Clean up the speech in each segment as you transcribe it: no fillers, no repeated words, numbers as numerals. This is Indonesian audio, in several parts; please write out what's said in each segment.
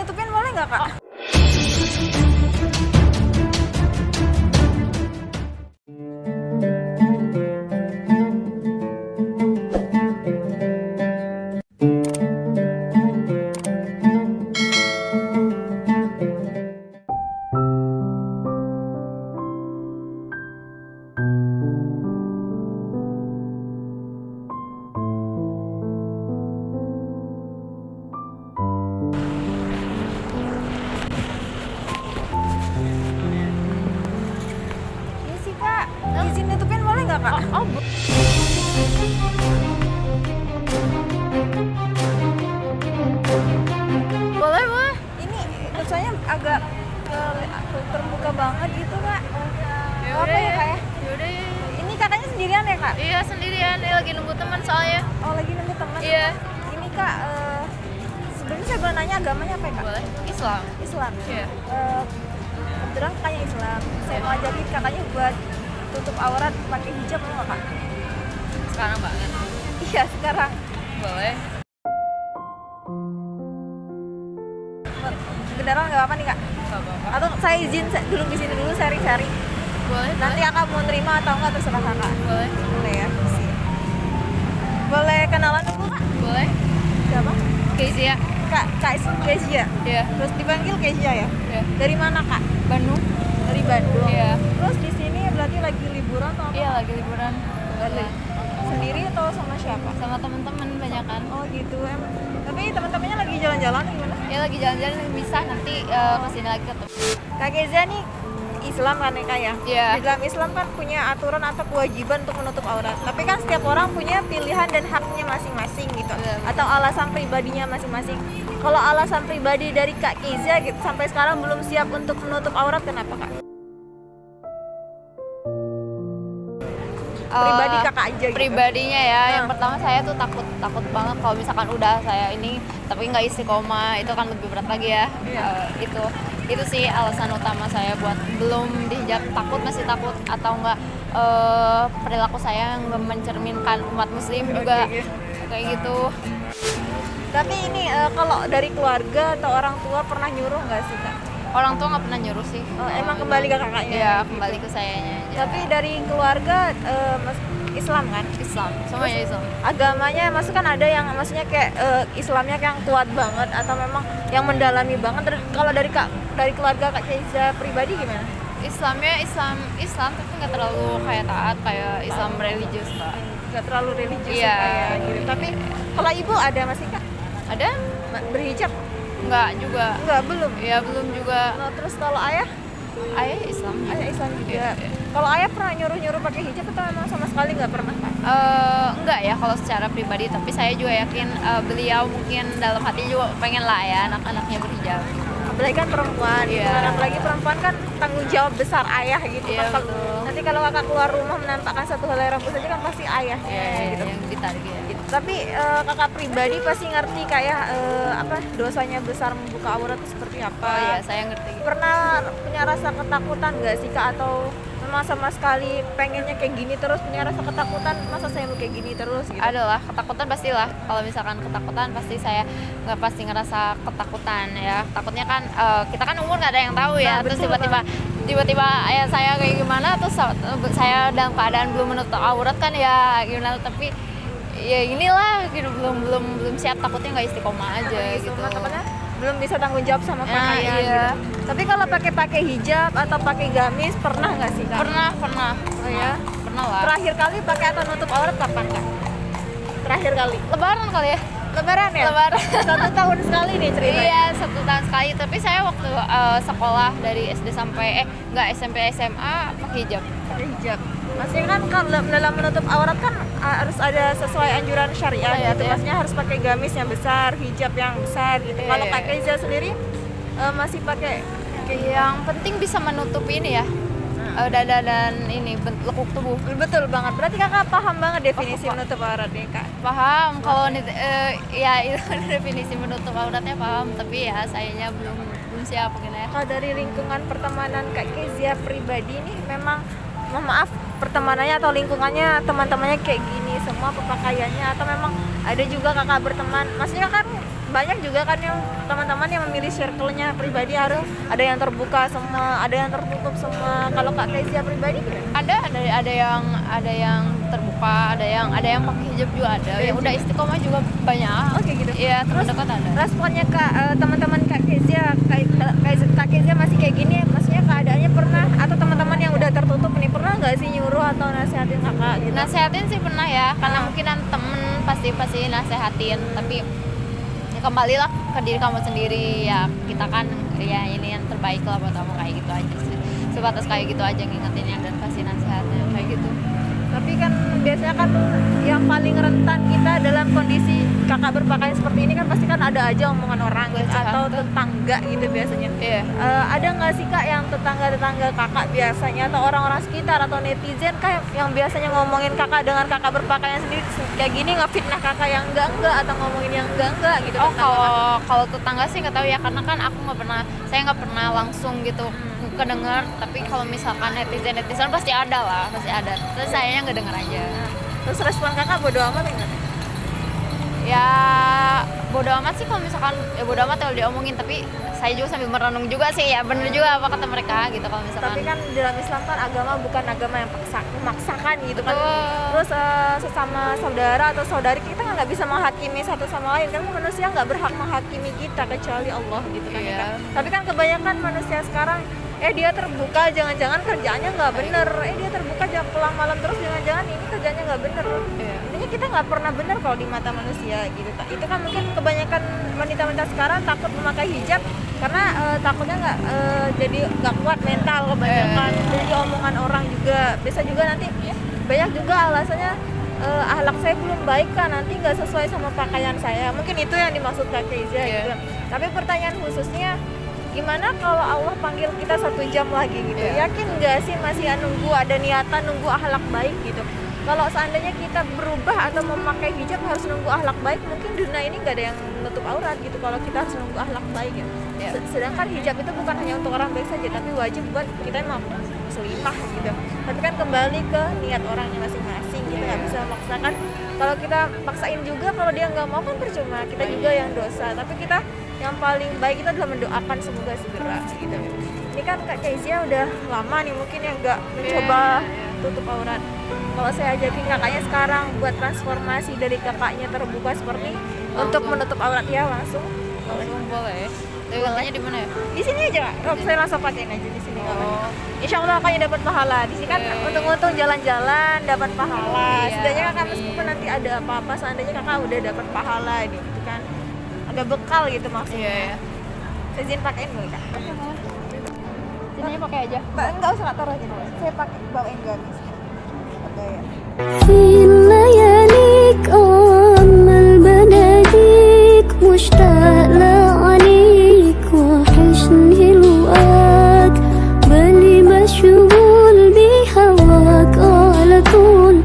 nutupin boleh nggak kak? Iya sih kak, izin nutupin boleh nggak kak? Boleh, boleh. Ini soalnya agak terbuka banget gitu kak. Apa ya kak ya? Yaudah ya. Ini kakaknya sendirian ya kak? Iya sendirian, dia lagi nunggu teman soalnya. Oh lagi nunggu teman? Iya. Ini kak, sebenarnya saya boleh nanya agamanya apa ya kak? Boleh. Islam. Islam. Iya. Kebetulan kakaknya Islam. Saya mau ajakin kakaknya buat tutup aurat pakai hijab mau nggak kak? Sekarang banget. Iya sekarang. Boleh. Kedengaran nggak apa nih kak? Gak apa-apa. Atau saya izin dulu di sini dulu sharing-sharing. Boleh. Nanti kakak mau terima atau enggak terserah kakak. Boleh. Boleh ya. Sip. Boleh kenalan dulu kak? Boleh. Siapa? Kezia. Kak Kezia. Iya. Terus dipanggil Kezia ya? Iya. Dari mana kak? Bandung. Dari Bandung. Iya. Terus di sini berarti lagi liburan atau apa? Iya lagi liburan. Lagi. Sendiri atau sama siapa? Sama teman-teman banyak kan. Oh gitu em. Tapi teman-temannya lagi jalan-jalan gimana? Ya lagi jalan-jalan bisa nanti kesini lagi ketemu. Kak Kezia nih Islam kan ya kak ya? Iya. Di dalam Islam kan punya aturan atau kewajiban untuk menutup aurat. Tapi kan setiap orang punya pilihan dan haknya masing-masing gitu. Iya. Atau alasan pribadinya masing-masing. Kalau alasan pribadi dari Kak Kezia gitu sampai sekarang belum siap untuk menutup aurat, kenapa kak? Pribadi kakak aja gitu. Pribadinya ya, yang pertama saya tuh takut banget kalau misalkan udah saya ini tapi nggak istiqomah, itu kan lebih berat lagi ya. Iya. Itu sih alasan utama saya buat belum dihijab, masih takut atau enggak perilaku saya yang mencerminkan umat muslim juga. Oke. Kayak gitu. Tapi ini kalau dari keluarga atau orang tua pernah nyuruh nggak sih kak? Orang tua nggak pernah nyuruh sih. Oh, emang kembali ke kakaknya? Iya, kembali ke sayanya aja. Tapi dari keluarga Islam kan? Islam, semuanya Islam. Agamanya maksudnya kan ada yang maksudnya kayak Islamnya yang kuat banget atau memang yang mendalami banget. Kalau dari keluarga Kak Kezia pribadi gimana? Islamnya Islam tapi nggak terlalu kayak taat kayak Islam religius kak. Nggak terlalu religius Iya. kayak gitu. Tapi kalau ibu ada masih kak? Ada? Berhijab? Nggak juga. Enggak, belum. Ya belum juga. Nah, terus kalau ayah? Ayah Islam. Ayah Islam juga. Iya. Kalau ayah pernah nyuruh pakai hijab atau memang sama sekali nggak pernah kak? Enggak ya kalau secara pribadi, tapi saya juga yakin beliau mungkin dalam hati juga pengen lah ya anak-anaknya berhijab. Apalagi kan perempuan, gitu Iya. kan. Apalagi perempuan kan tanggung jawab besar ayah gitu Iya, kan. betul. Nanti kalau kakak keluar rumah menampakkan satu helai rambut saja kan pasti ayah gitu. Yang ditarik ya. Gitu. Tapi kakak pribadi pasti ngerti kayak apa dosanya besar membuka aurat itu seperti apa. Oh iya, saya ngerti. Pernah punya rasa ketakutan nggak sih kak, atau memang sama sekali pengennya kayak gini terus, punya rasa ketakutan masa saya mau kayak gini terus gitu? Adalah ketakutan pastilah. Kalau misalkan ketakutan pasti saya nggak pasti ngerasa ketakutan ya. Takutnya kan kita kan umur nggak ada yang tahu ya. Nah, Terus betul, tiba-tiba ayah saya kayak gimana, terus saya dalam keadaan belum menutup aurat kan ya gimana. Tapi ya inilah gitu, belum siap, takutnya nggak istiqomah aja gitu. Takutnya belum bisa tanggung jawab sama Nah, pakaian iya. gitu. Tapi kalau pakai hijab atau pakai gamis pernah nggak sih kak? Pernah. Oh ya? Pernah lah. Terakhir kali pakai atau nutup aurat kapan kak? Terakhir kali? Lebaran kali ya. Lebaran ya? Lebaran. 1 tahun sekali nih ceritanya. Iya, 1 tahun sekali. Tapi saya waktu sekolah dari SD sampai SMP SMA pakai hijab. Pakai hijab. Maksudnya kan dalam menutup aurat kan harus ada sesuai anjuran syariat Iya, gitu. iya. Maksudnya harus pakai gamis yang besar, hijab yang besar gitu. Iya, Kalau iya. Kak Kezia sendiri masih pakai Yang penting bisa menutupi ini ya. Dada dan ini lekuk tubuh. betul banget. Berarti kakak paham banget definisi menutup aurat nih kak. Paham kalau ya itu definisi menutup auratnya paham, tapi ya sayanya belum siap mungkin ya. Kalau dari lingkungan pertemanan Kak Kezia pribadi nih memang, mohon maaf, pertemanannya atau lingkungannya teman-temannya kayak gini semua, pakaiannya, atau memang ada juga kakak berteman, maksudnya kan banyak juga kan yang teman-teman yang memilih circle-nya pribadi harus ada yang terbuka semua, ada yang tertutup semua. Kalau Kak Kezia pribadi gimana? Ada yang terbuka, ada yang pakai hijab juga ada. Yang udah istiqomah juga banyak. Oke gitu. Iya, teman Terus dekat ada. responnya Kak, teman-teman Kak Kezia, Kak Kezia masih kayak gini, maksudnya keadaannya pernah atau teman-teman yang udah tertutup nih pernah nggak sih nyuruh atau nasihatin Kakak gitu? Nasehatin sih pernah ya, karena mungkin temen pasti nasehatin, tapi ya kembali lah ke diri kamu sendiri ya. Kita kan ya ini yang terbaik lah buat kamu, kayak gitu aja sih. Sebatas kayak gitu aja ngingetinnya dan kasih nasihatnya kayak gitu. Tapi kan biasanya kan yang paling rentan kita dalam kondisi Kakak berpakaian seperti ini kan pasti kan ada aja omongan orang gitu, atau tetangga gitu biasanya. Iya. Ada nggak sih Kak yang tetangga Kakak biasanya atau orang-orang sekitar atau netizen Kak yang biasanya ngomongin Kakak dengan Kakak berpakaian sendiri kayak gini, ngefitnah Kakak yang enggak atau ngomongin yang enggak gitu? Oh, kalau tetangga sih nggak tahu ya, karena kan saya nggak pernah langsung gitu kedengar, tapi kalau misalkan netizen pasti ada lah, pasti ada. Terus sayanya nggak denger aja. Terus respon Kakak bodo amat enggak? Ya bodo amat sih, kalau misalkan ya bodo amat kalau diomongin, tapi saya juga sambil merenung juga sih, ya bener juga apa kata mereka gitu. Kalau misalkan tapi kan dalam Islam kan agama bukan agama yang memaksakan gitu kan. Terus sesama saudara atau saudari kita nggak bisa menghakimi satu sama lain kan, manusia nggak berhak menghakimi kita kecuali Allah gitu kan. Iya. Ya, kan? Tapi kan kebanyakan manusia sekarang dia terbuka, jangan-jangan kerjaannya nggak bener. Dia terbuka jam pulang malam terus, jangan-jangan ini kerjanya nggak bener. Iya. Intinya kita nggak pernah bener kalau di mata manusia gitu. Itu kan mungkin kebanyakan wanita-wanita sekarang takut memakai hijab karena takutnya nggak jadi nggak kuat mental kebanyakan. Jadi omongan orang juga bisa juga nanti banyak juga alasannya akhlak saya belum baik kan, nanti nggak sesuai sama pakaian saya. Mungkin itu yang dimaksud Kak Kezia gitu. Tapi pertanyaan khususnya, gimana kalau Allah panggil kita 1 jam lagi gitu? Yakin nggak sih masih nunggu ada niatan, nunggu akhlak baik gitu? Kalau seandainya kita berubah atau memakai hijab harus nunggu akhlak baik, mungkin dunia ini nggak ada yang menutup aurat gitu kalau kita harus nunggu akhlak baik ya. Sedangkan hijab itu bukan hanya untuk orang baik saja, tapi wajib buat kita yang muslimah gitu. Tapi kan kembali ke niat orangnya masing-masing, kita nggak bisa memaksakan. Kalau kita paksain juga, kalau dia nggak mau kan percuma, kita juga yang dosa. Tapi kita yang paling baik itu adalah mendoakan semoga segera gitu. Ini kan Kak Kezia udah lama nih mungkin yang nggak mencoba tutup aurat. Kalau saya ajakin kakaknya sekarang buat transformasi dari kakaknya terbuka seperti untuk menutup aurat, ya langsung boleh. Tapi katanya di mana ya? Di sini aja Kak. Saya langsung pakein aja di sini. Insya Allah kakaknya dapat pahala. Di sini kan untung-untung jalan-jalan dapat pahala. Setidaknya kakak meskipun nanti ada apa-apa, seandainya kakak udah dapat pahala gitu kan. Ada bekal gitu maksudnya. Saya izin pakein boleh Kak? Sini pakai aja. Enggak usah Kak, taruh aja dulu. Saya pakai bawain gamis. Oke ya. في لياليك أمل بناديك مشتاق لعليك وحشني الوقت بالي مشغول بهواك على طول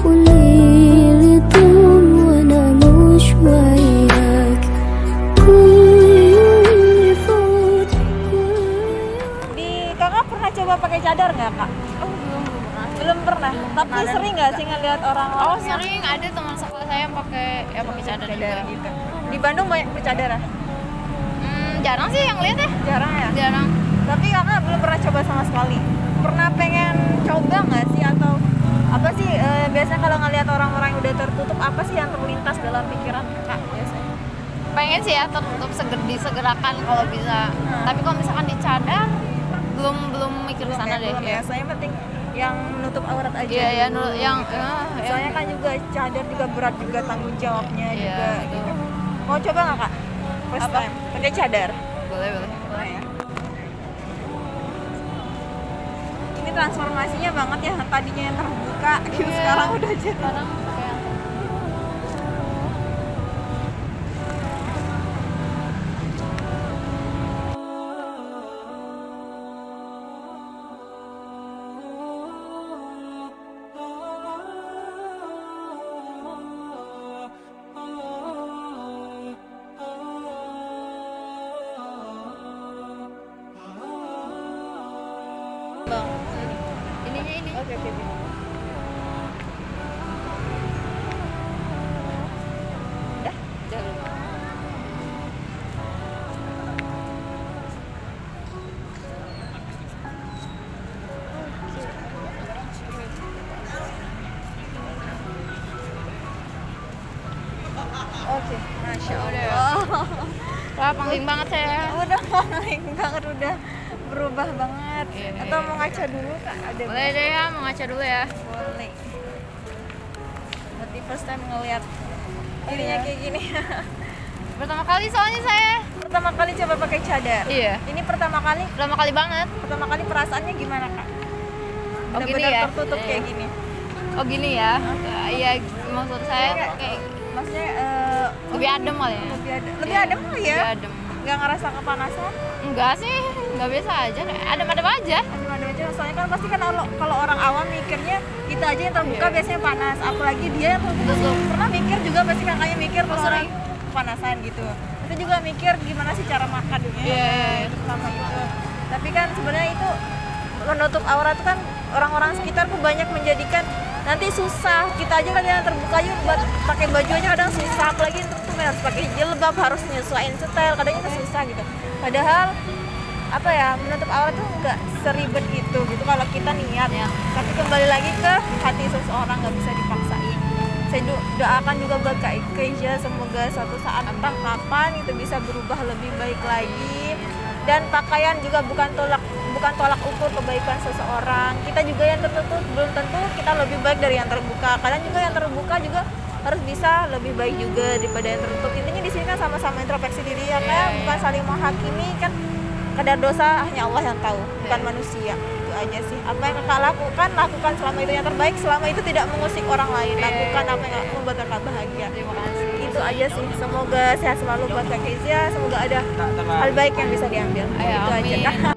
والليل طول وانا مش وياك كل يوم يفوت Di kakak pernah coba pakai cadar nggak Kak? Belum pernah. Tapi sering nggak sih ngeliat orang-orang? Oh, sering ada teman sekolah saya yang pakai cadar juga. Gitu. Di Bandung banyak bercadar ya? Jarang sih yang lihat ya. Jarang ya? Jarang. Tapi kakak belum pernah coba sama sekali. Pernah pengen coba nggak sih, atau apa sih biasanya kalau ngelihat orang-orang yang udah tertutup, apa sih yang terlintas dalam pikiran kakak biasanya? Pengen sih ya tertutup disegerakan kalau bisa. Tapi kalau misalkan dicadar belum mikir ke sana deh. Ya, saya penting yang menutup aurat aja. Iya, yang soalnya kan juga cadar juga berat juga tanggung jawabnya juga gitu. Mau coba nggak Kak? First time pakai cadar. Boleh. Boleh ya. Ini transformasinya banget ya, tadinya yang terbuka gitu sekarang udah jadi. Sekarang pakai Bang, ini. Oke. Udah? sih. Masya Udah. Allah. Wah, pangling banget saya. Udah paling banget, udah berubah banget. Iya. Atau mau ngaca dulu Kak? Ada Boleh deh ya, mau ngaca dulu ya. boleh. Berarti first time ngeliat dirinya kayak gini. Pertama kali soalnya saya. Pertama kali coba pakai cadar. Iya. Ini pertama Pertama kali banget. perasaannya gimana Kak? Oh, gini Benar-benar ya? tertutup Iya. kayak gini. Oh gini ya. Iya, maksud saya kayak Maksudnya lebih adem kali ya. lebih adem kali ya? Lebih adem. Nggak ngerasa kepanasan? Enggak sih, enggak biasa aja, kayak adem-adem aja. Adem-adem aja. Soalnya kan pasti kan kalau orang awam mikirnya kita aja yang terbuka biasanya panas, apalagi dia yang tertutup. Pernah mikir juga pasti kakaknya mikir kalau orang kepanasan gitu. Itu juga mikir gimana sih cara makannya, itu sama itu. Tapi kan sebenarnya itu menutup aurat itu kan orang-orang sekitar tuh banyak menjadikan nanti susah. Kita aja kan yang terbuka aja buat pakai baju aja kadang susah, apalagi untuk tuh harus pakai jilbab, harus nyesuaiin style, kadang itu susah gitu. Padahal apa ya, menutup aurat tuh nggak seribet gitu kalau kita niat ya. Tapi kembali lagi ke hati seseorang, nggak bisa dipaksain. Saya doakan juga buat Kak Keisha, semoga suatu saat entah kapan itu bisa berubah lebih baik lagi. Dan pakaian juga bukan tolak ukur kebaikan seseorang. Kita juga yang tertutup belum tentu kita lebih baik dari yang terbuka. Kadang juga yang terbuka juga harus bisa lebih baik juga daripada yang tertutup. Intinya di sini kan sama-sama introspeksi diri ya, kayak bukan saling menghakimi kan. Kadar dosa hanya Allah yang tahu, bukan manusia. Itu aja sih. Apa yang Kakak lakukan selama itu yang terbaik, selama itu tidak mengusik orang lain. Lakukan apa yang membuat Kakak bahagia. Terima kasih. Itu aja sih. Semoga sehat selalu buat Kak Keisha. Semoga ada hal baik yang bisa diambil. Ayo, Itu aja amin. Kak.